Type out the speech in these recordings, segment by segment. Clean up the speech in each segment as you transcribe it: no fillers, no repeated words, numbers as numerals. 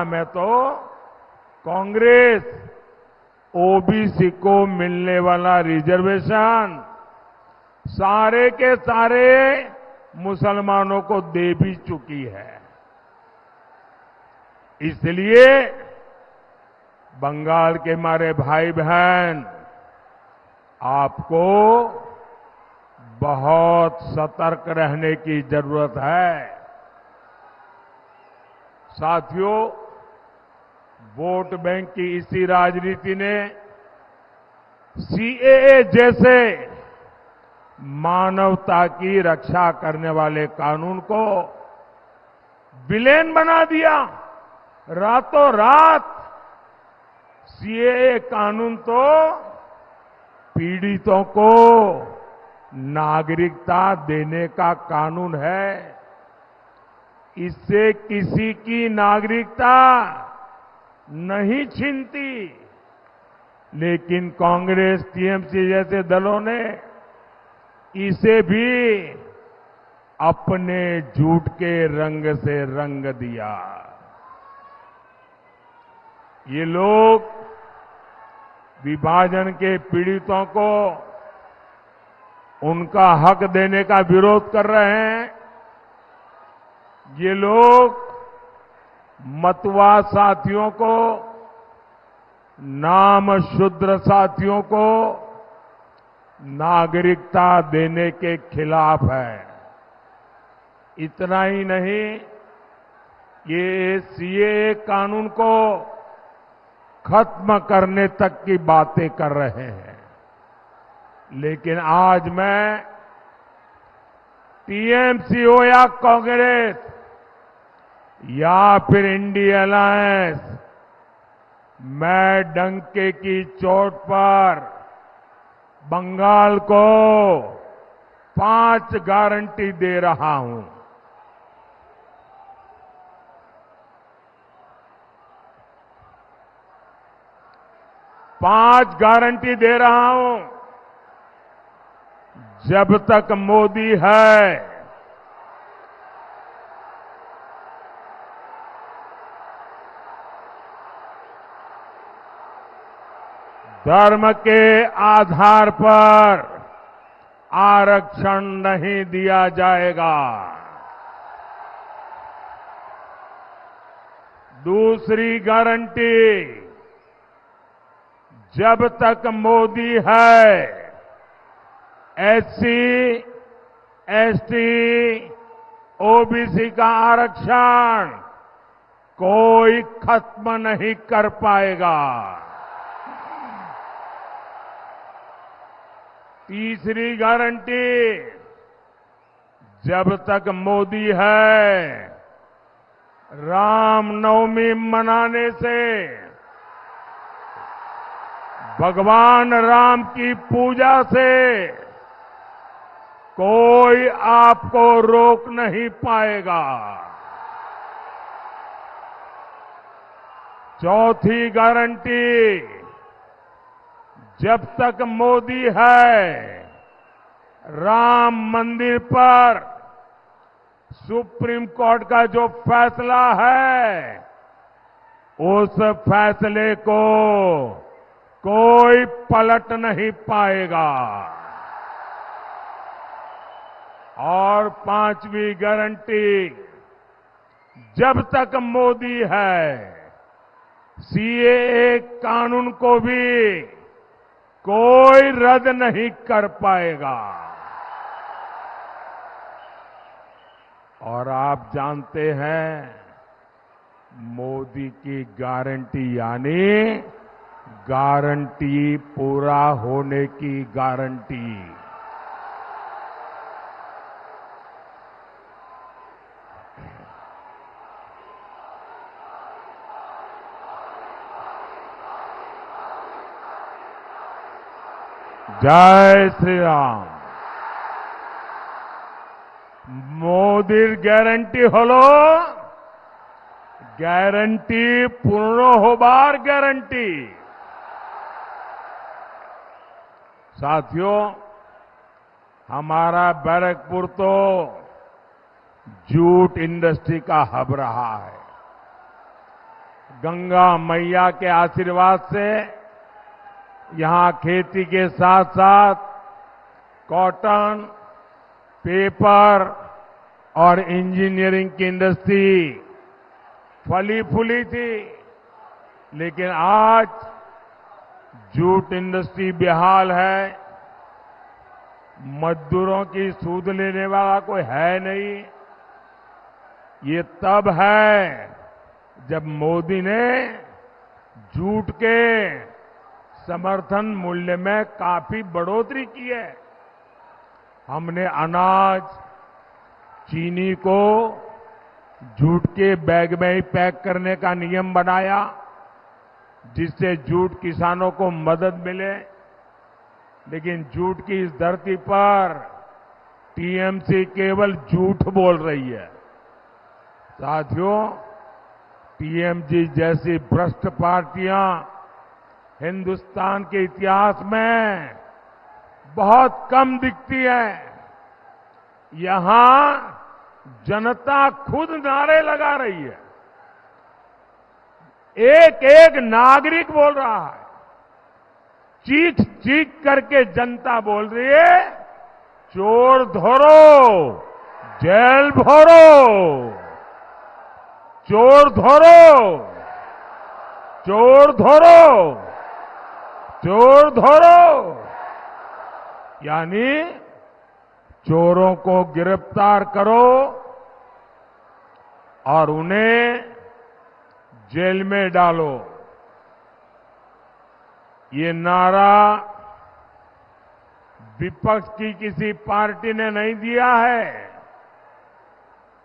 में तो कांग्रेस ओबीसी को मिलने वाला रिजर्वेशन सारे के सारे मुसलमानों को दे भी चुकी है। इसलिए बंगाल के हमारे भाई बहन आपको बहुत सतर्क रहने की जरूरत है। साथियों, वोट बैंक की इसी राजनीति ने सीएए जैसे मानवता की रक्षा करने वाले कानून को विलेन बना दिया। रातों रात सीएए कानून तो पीड़ितों को नागरिकता देने का कानून है। इससे किसी की नागरिकता नहीं छीनती, लेकिन कांग्रेस टीएमसी जैसे दलों ने इसे भी अपने झूठ के रंग से रंग दिया। ये लोग विभाजन के पीड़ितों को उनका हक देने का विरोध कर रहे हैं। ये लोग मतवा साथियों को, नाम शूद्र साथियों को नागरिकता देने के खिलाफ है। इतना ही नहीं, ये सीएए कानून को खत्म करने तक की बातें कर रहे हैं। लेकिन आज मैं टीएमसी हो या कांग्रेस या फिर इंडिया अलायंस, मैं डंके की चोट पर बंगाल को 5 गारंटी दे रहा हूं। पांच गारंटी दे रहा हूं। जब तक मोदी है, धर्म के आधार पर आरक्षण नहीं दिया जाएगा। दूसरी गारंटी, जब तक मोदी है, एससी, एसटी, ओबीसी का आरक्षण कोई खत्म नहीं कर पाएगा। तीसरी गारंटी, जब तक मोदी है, रामनवमी मनाने से, भगवान राम की पूजा से कोई आपको रोक नहीं पाएगा। चौथी गारंटी, जब तक मोदी है, राम मंदिर पर सुप्रीम कोर्ट का जो फैसला है, उस फैसले को कोई पलट नहीं पाएगा। और पांचवी गारंटी, जब तक मोदी है, सीएए कानून को भी कोई रद्द नहीं कर पाएगा। और आप जानते हैं, मोदी की गारंटी यानी गारंटी पूरा होने की गारंटी। जय श्री राम। मोदीर ग्यारंटी हलो গ্যারান্টি পূর্ণ হবার গ্যারান্টি। साथियों, हमारा बैरकपुर तो जूट इंडस्ट्री का हब रहा है। गंगा मैया के आशीर्वाद से यहां खेती के साथ साथ कॉटन, पेपर और इंजीनियरिंग की इंडस्ट्री फली फूली थी, लेकिन आज जूट इंडस्ट्री बेहाल है। मजदूरों की सूद लेने वाला कोई है नहीं। ये तब है जब मोदी ने जूट के समर्थन मूल्य में काफी बढ़ोतरी की है। हमने अनाज, चीनी को जूट के बैग में ही पैक करने का नियम बनाया, जिससे जूट किसानों को मदद मिले। लेकिन जूट की इस धरती पर टीएमसी केवल झूठ बोल रही है। साथियों, टीएमसी जैसी भ्रष्ट पार्टियां हिंदुस्तान के इतिहास में बहुत कम दिखती है। यहां जनता खुद नारे लगा रही है। एक एक नागरिक बोल रहा है, चीख चीख करके जनता बोल रही है, चोर धरो, जेल भरो, चोर धरो, चोर धरो, चोर धरो। यानी चोरों को गिरफ्तार करो और उन्हें जेल में डालो। ये नारा विपक्ष की किसी पार्टी ने नहीं दिया है,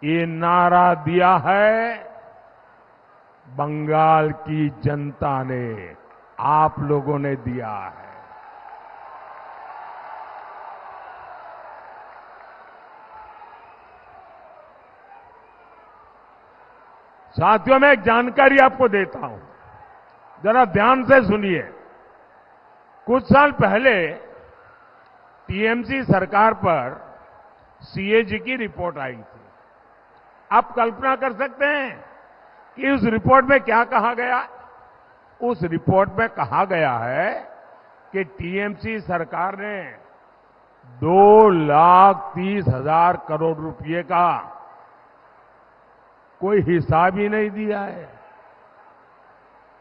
ये नारा दिया है बंगाल की जनता ने, आप लोगों ने दिया है। साथियों, मैं एक जानकारी आपको देता हूं, जरा ध्यान से सुनिए। कुछ साल पहले टीएमसी सरकार पर सीएजी की रिपोर्ट आई थी। आप कल्पना कर सकते हैं कि उस रिपोर्ट में क्या कहा गया? उस रिपोर्ट में कहा गया है कि टीएमसी सरकार ने 2,30,000 करोड़ रुपए का कोई हिसाब ही नहीं दिया है।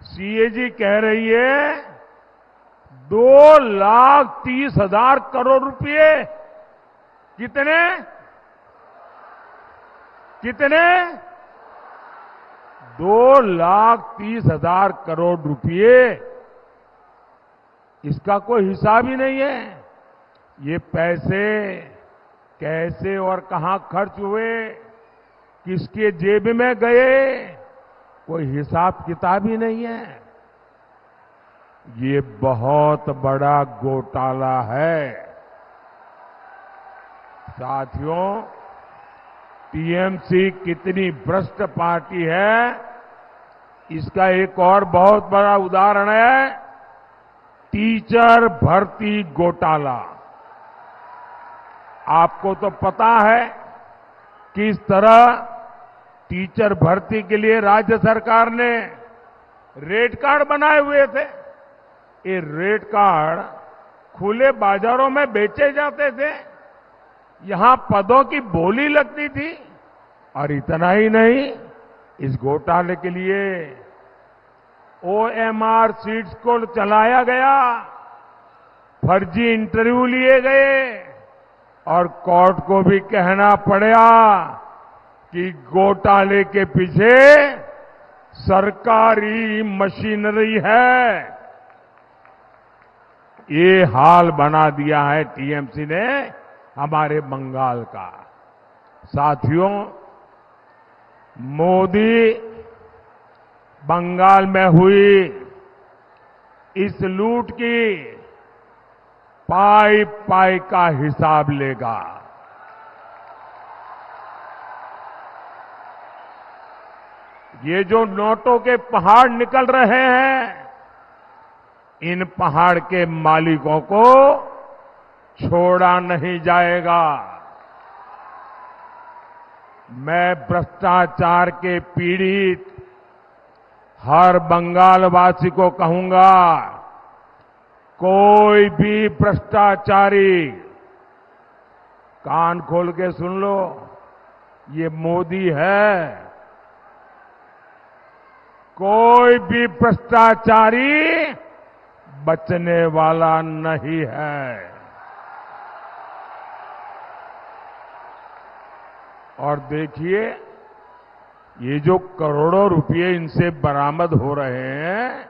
सीएजी कह रही है 2,30,000 करोड़ रुपए। कितने कितने 2,30,000 करोड़ रुपए, इसका कोई हिसाब ही नहीं है। ये पैसे कैसे और कहां खर्च हुए, किसके जेब में गए, कोई हिसाब किताब ही नहीं है। ये बहुत बड़ा घोटाला है। साथियों, टीएमसी कितनी भ्रष्ट पार्टी है, इसका एक और बहुत बड़ा उदाहरण है टीचर भर्ती घोटाला। आपको तो पता है किस तरह टीचर भर्ती के लिए राज्य सरकार ने रेट कार्ड बनाए हुए थे। ये रेट कार्ड खुले बाजारों में बेचे जाते थे, यहां पदों की बोली लगती थी। और इतना ही नहीं, इस घोटाले के लिए ओएमआर सीट्स को चलाया गया, फर्जी इंटरव्यू लिए गए और कोर्ट को भी कहना पड़ा कि घोटाले के पीछे सरकारी मशीनरी है। ये हाल बना दिया है टीएमसी ने हमारे बंगाल का। साथियों, मोदी बंगाल में हुई इस लूट की पाई पाई का हिसाब लेगा। ये जो नोटों के पहाड़ निकल रहे हैं, इन पहाड़ के मालिकों को छोड़ा नहीं जाएगा। मैं भ्रष्टाचार के पीड़ित हर बंगाल वासी को कहूंगा, कोई भी भ्रष्टाचारी, कान खोल के सुन लो, ये मोदी है। कोई भी भ्रष्टाचारी बचने वाला नहीं है। और देखिए, ये जो करोड़ों रुपए इनसे बरामद हो रहे हैं,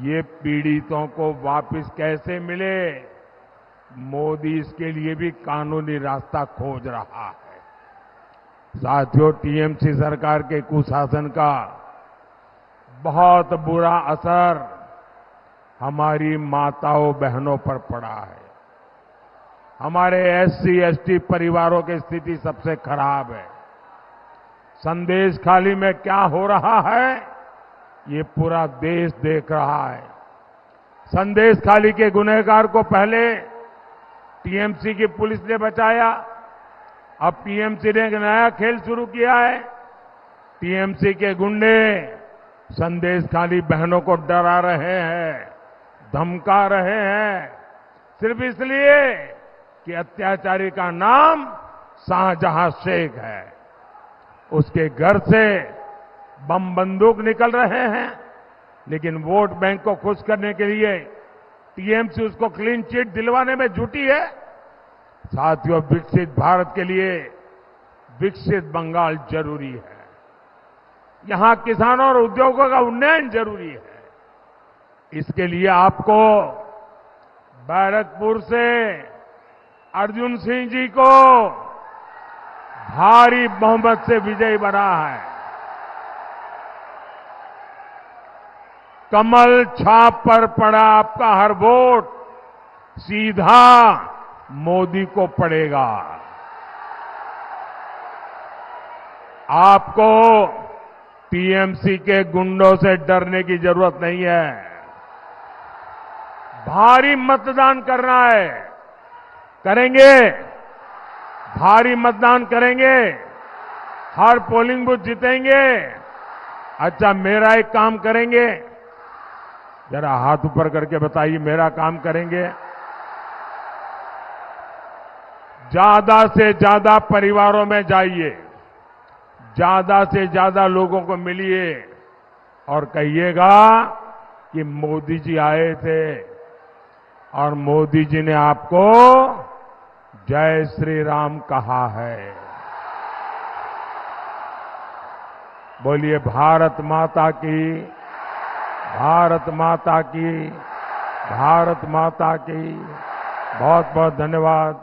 ये पीड़ितों को वापस कैसे मिले, मोदी इसके लिए भी कानूनी रास्ता खोज रहा है। साथियों, टीएमसी सरकार के कुशासन का बहुत बुरा असर हमारी माताओं बहनों पर पड़ा है। हमारे एससी एसटी परिवारों की स्थिति सबसे खराब है। संदेश खाली में क्या हो रहा है, ये पूरा देश देख रहा है। संदेश खाली के गुनहगार को पहले टीएमसी की पुलिस ने बचाया, अब टीएमसी ने एक नया खेल शुरू किया है। टीएमसी के गुंडे संदेश खाली बहनों को डरा रहे हैं, धमका रहे हैं, सिर्फ इसलिए कि अत्याचारी का नाम शाहजहां शेख है। उसके घर से बम बंदूक निकल रहे हैं, लेकिन वोट बैंक को खुश करने के लिए टीएमसी उसको क्लीन चिट दिलवाने में जुटी है। साथियों, विकसित भारत के लिए विकसित बंगाल जरूरी है। यहां किसानों और उद्योगों का उन्नयन जरूरी है। इसके लिए आपको बैरकपुर से अर्जुन सिंह जी को भारी बहुमत से विजयी बना है। कमल छाप पर पड़ा आपका हर वोट सीधा मोदी को पड़ेगा। आपको टीएमसी के गुंडों से डरने की जरूरत नहीं है। भारी मतदान करना है, करेंगे, भारी मतदान करेंगे, हर पोलिंग बूथ जीतेंगे। अच्छा, मेरा एक काम करेंगे, जरा हाथ ऊपर करके बताइए, मेरा काम करेंगे। ज्यादा से ज्यादा परिवारों में जाइए, ज्यादा से ज्यादा लोगों को मिलिए और कहिएगा कि मोदी जी आए थे और मोदी जी ने आपको जय श्री राम कहा है। बोलिए भारत माता की, भारत माता की, भारत माता की। बहुत बहुत धन्यवाद।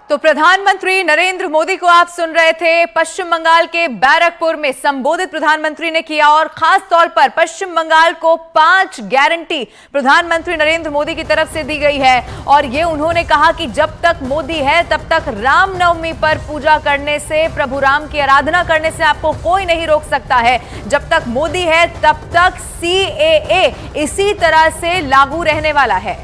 तो प्रधानमंत्री नरेंद्र मोदी को आप सुन रहे थे। पश्चिम बंगाल के बैरकपुर में संबोधित प्रधानमंत्री ने किया और खास तौर पर पश्चिम बंगाल को 5 गारंटी प्रधानमंत्री नरेंद्र मोदी की तरफ से दी गई है। और ये उन्होंने कहा कि जब तक मोदी है तब तक रामनवमी पर पूजा करने से, प्रभु राम की आराधना करने से आपको कोई नहीं रोक सकता है। जब तक मोदी है तब तक CAA इसी तरह से लागू रहने वाला है।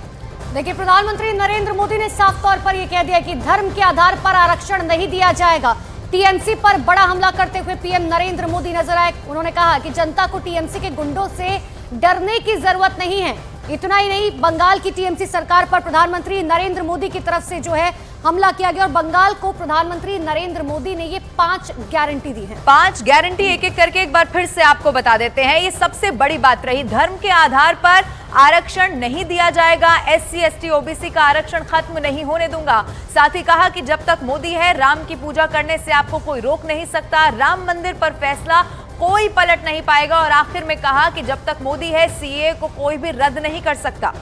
देखिए, प्रधानमंत्री नरेंद्र मोदी ने साफ तौर पर यह कह दिया कि धर्म के आधार पर आरक्षण नहीं दिया जाएगा। टीएमसी पर बड़ा हमला करते हुए पीएम नरेंद्र मोदी नजर आए। उन्होंने कहा कि जनता को टीएमसी के गुंडों से डरने की जरूरत नहीं है। इतना ही नहीं, बंगाल की टीएमसी सरकार पर प्रधानमंत्री नरेंद्र मोदी की तरफ से जो है हमला किया गया और बंगाल को प्रधानमंत्री नरेंद्र मोदी ने ये 5 गारंटी दी है। 5 गारंटी एक एक करके एक बार फिर से आपको बता देते हैं। ये सबसे बड़ी बात रही, धर्म के आधार पर आरक्षण नहीं दिया जाएगा। SC ST OBC का आरक्षण खत्म नहीं होने दूंगा। साथ ही कहा कि जब तक मोदी है राम की पूजा करने से आपको कोई रोक नहीं सकता। राम मंदिर पर फैसला कोई पलट नहीं पाएगा। और आखिर में कहा कि जब तक मोदी है CAA को कोई भी रद्द नहीं कर सकता।